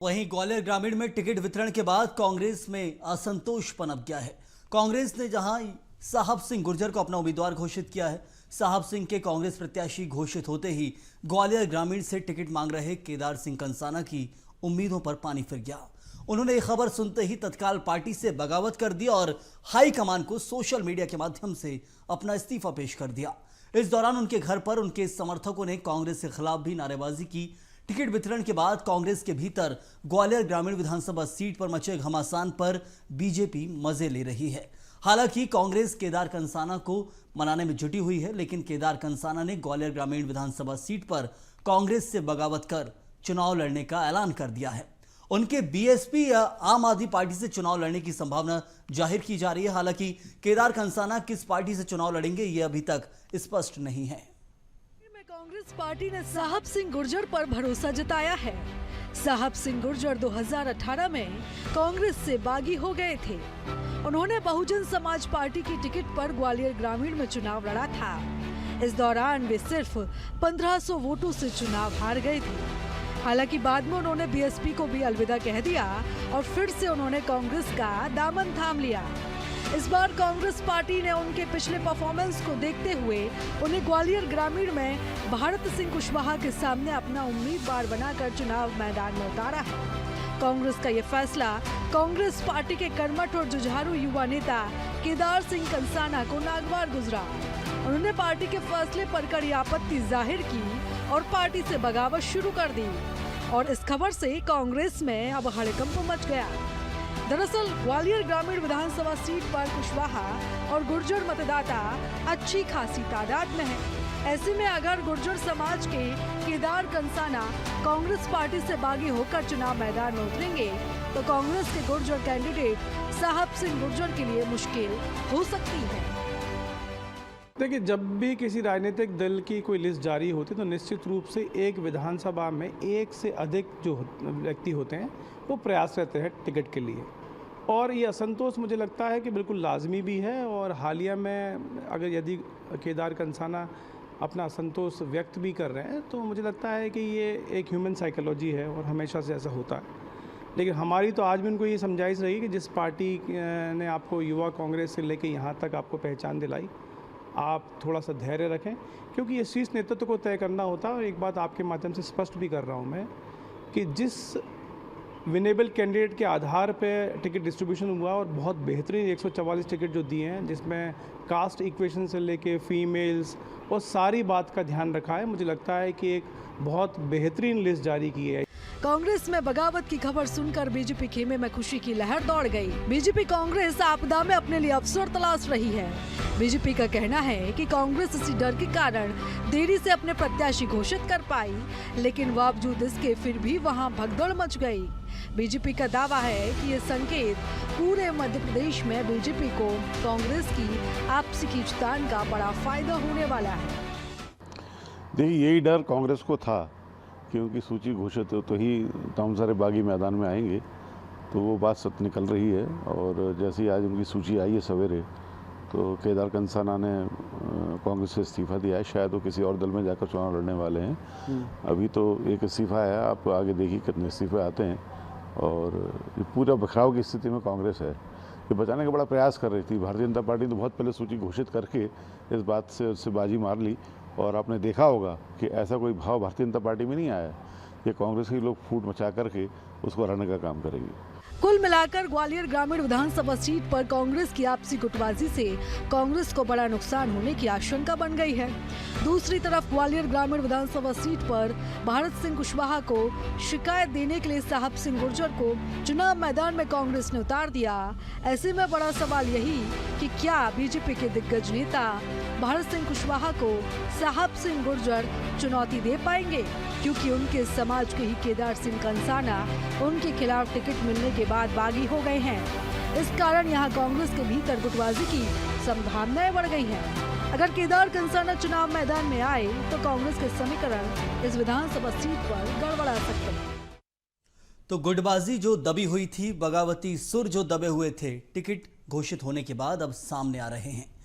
वहीं ग्वालियर ग्रामीण में टिकट वितरण के बाद कांग्रेस में असंतोष पनप गया है। कांग्रेस ने जहां साहब सिंह गुर्जर को अपना उम्मीदवार घोषित किया है, साहब सिंह के कांग्रेस प्रत्याशी घोषित होते ही ग्वालियर ग्रामीण से टिकट मांग रहे केदार सिंह कंसाना की उम्मीदों पर पानी फिर गया। उन्होंने ये खबर सुनते ही तत्काल पार्टी से बगावत कर दी और हाईकमान को सोशल मीडिया के माध्यम से अपना इस्तीफा पेश कर दिया। इस दौरान उनके घर पर उनके समर्थकों ने कांग्रेस के खिलाफ भी नारेबाजी की। टिकट वितरण के बाद कांग्रेस के भीतर ग्वालियर ग्रामीण विधानसभा सीट पर मचे घमासान पर बीजेपी मजे ले रही है। हालांकि कांग्रेस केदार कंसाना को मनाने में जुटी हुई है, लेकिन केदार कंसाना ने ग्वालियर ग्रामीण विधानसभा सीट पर कांग्रेस से बगावत कर चुनाव लड़ने का ऐलान कर दिया है। उनके बीएसपी या आम आदमी पार्टी से चुनाव लड़ने की संभावना जाहिर की जा रही है। हालांकि केदार कंसाना किस पार्टी से चुनाव लड़ेंगे ये अभी तक स्पष्ट नहीं है। कांग्रेस पार्टी ने साहब सिंह गुर्जर पर भरोसा जताया है। साहब सिंह गुर्जर 2018 में कांग्रेस से बागी हो गए थे। उन्होंने बहुजन समाज पार्टी की टिकट पर ग्वालियर ग्रामीण में चुनाव लड़ा था। इस दौरान वे सिर्फ 1500 वोटों से चुनाव हार गए थे। हालांकि बाद में उन्होंने बीएसपी को भी अलविदा कह दिया और फिर से उन्होंने कांग्रेस का दामन थाम लिया। इस बार कांग्रेस पार्टी ने उनके पिछले परफॉर्मेंस को देखते हुए उन्हें ग्वालियर ग्रामीण में भारत सिंह कुशवाहा के सामने अपना उम्मीदवार बनाकर चुनाव मैदान में उतारा है। कांग्रेस का यह फैसला कांग्रेस पार्टी के कर्मठ और जुझारू युवा नेता केदार सिंह कंसाना को नागवार गुजरा। उन्होंने पार्टी के फैसले पर कड़ी आपत्ति जाहिर की और पार्टी से बगावत शुरू कर दी और इस खबर से कांग्रेस में अब हड़कंप मच गया। दरअसल ग्वालियर ग्रामीण विधानसभा सीट पर कुशवाहा और गुर्जर मतदाता अच्छी खासी तादाद में है। ऐसे में अगर गुर्जर समाज के केदार कंसाना कांग्रेस पार्टी से बागी होकर चुनाव मैदान में उतरेंगे तो कांग्रेस के गुर्जर कैंडिडेट साहब सिंह गुर्जर के लिए मुश्किल हो सकती है। देखिए, जब भी किसी राजनीतिक दल की कोई लिस्ट जारी होती है तो निश्चित रूप से एक विधानसभा में एक से अधिक जो व्यक्ति होते हैं वो प्रयास रहते हैं टिकट के लिए, और ये असंतोष मुझे लगता है कि बिल्कुल लाजमी भी है। और हालिया में अगर यदि केदार कंसाना अपना असंतोष व्यक्त भी कर रहे हैं तो मुझे लगता है कि ये एक ह्यूमन साइकोलॉजी है और हमेशा से ऐसा होता है। लेकिन हमारी तो आज भी उनको ये समझाइश रही कि जिस पार्टी ने आपको युवा कांग्रेस से लेकर यहाँ तक आपको पहचान दिलाई, आप थोड़ा सा धैर्य रखें, क्योंकि ये शीर्ष नेतृत्व को तय करना होता है। और एक बात आपके माध्यम से स्पष्ट भी कर रहा हूँ मैं कि जिस विनेबल कैंडिडेट के आधार पे टिकट डिस्ट्रीब्यूशन हुआ और बहुत बेहतरीन 144 टिकट जो दिए हैं, जिसमें कास्ट इक्वेशन से लेके फीमेल्स और सारी बात का ध्यान रखा है, मुझे लगता है कि एक बहुत बेहतरीन लिस्ट जारी की है। कांग्रेस में बगावत की खबर सुनकर बीजेपी खेमे में खुशी की लहर दौड़ गई। बीजेपी कांग्रेस आपदा में अपने लिए अवसर तलाश रही है। बीजेपी का कहना है कि कांग्रेस इसी डर के कारण देरी से अपने प्रत्याशी घोषित कर पाई, लेकिन बावजूद इसके फिर भी वहां भगदड़ मच गई। बीजेपी का दावा है कि ये संकेत पूरे मध्य प्रदेश में बीजेपी को कांग्रेस की आपसी खींचतान का बड़ा फायदा होने वाला है। देखिए, यही डर कांग्रेस को था कि उनकी सूची घोषित हो तो ही तमाम सारे बागी मैदान में आएंगे, तो वो बात सत्य निकल रही है। और जैसे ही आज उनकी सूची आई है सवेरे, तो केदार कंसाना ने कांग्रेस से इस्तीफा दिया है। शायद वो किसी और दल में जाकर चुनाव लड़ने वाले हैं। अभी तो एक इस्तीफा है, आप आगे देखिए कितने इस्तीफे आते हैं। और ये पूरा बखराव की स्थिति में कांग्रेस है, ये बचाने का बड़ा प्रयास कर रही थी। भारतीय जनता पार्टी ने बहुत पहले सूची घोषित करके इस बात से उससे बाजी मार ली, और आपने देखा होगा कि ऐसा कोई भाव भारतीय जनता पार्टी में नहीं आया। ये कांग्रेस के लोग फूट मचा करके उसको हराने का काम करेंगे। कुल मिलाकर ग्वालियर ग्रामीण विधानसभा सीट पर कांग्रेस की आपसी गुटबाजी से कांग्रेस को बड़ा नुकसान होने की आशंका बन गई है। दूसरी तरफ ग्वालियर ग्रामीण विधानसभा सीट पर भारत सिंह कुशवाहा को शिकायत देने के लिए साहब सिंह गुर्जर को चुनाव मैदान में कांग्रेस ने उतार दिया। ऐसे में बड़ा सवाल यही कि क्या बीजेपी के दिग्गज नेता भारत सिंह कुशवाहा को साहब सिंह गुर्जर चुनौती दे पाएंगे, क्योंकि उनके समाज के ही केदार सिंह कंसाना उनके खिलाफ टिकट मिलने के बाद बागी हो गए हैं। इस कारण यहां कांग्रेस के भीतर गुटबाजी की संभावनाएं बढ़ गई हैं। अगर केदार कंसाना चुनाव मैदान में आए तो कांग्रेस के समीकरण इस विधानसभा सीट पर गड़बड़ा सकते हैं। तो गुटबाजी जो दबी हुई थी, बगावती सुर जो दबे हुए थे, टिकट घोषित होने के बाद अब सामने आ रहे हैं।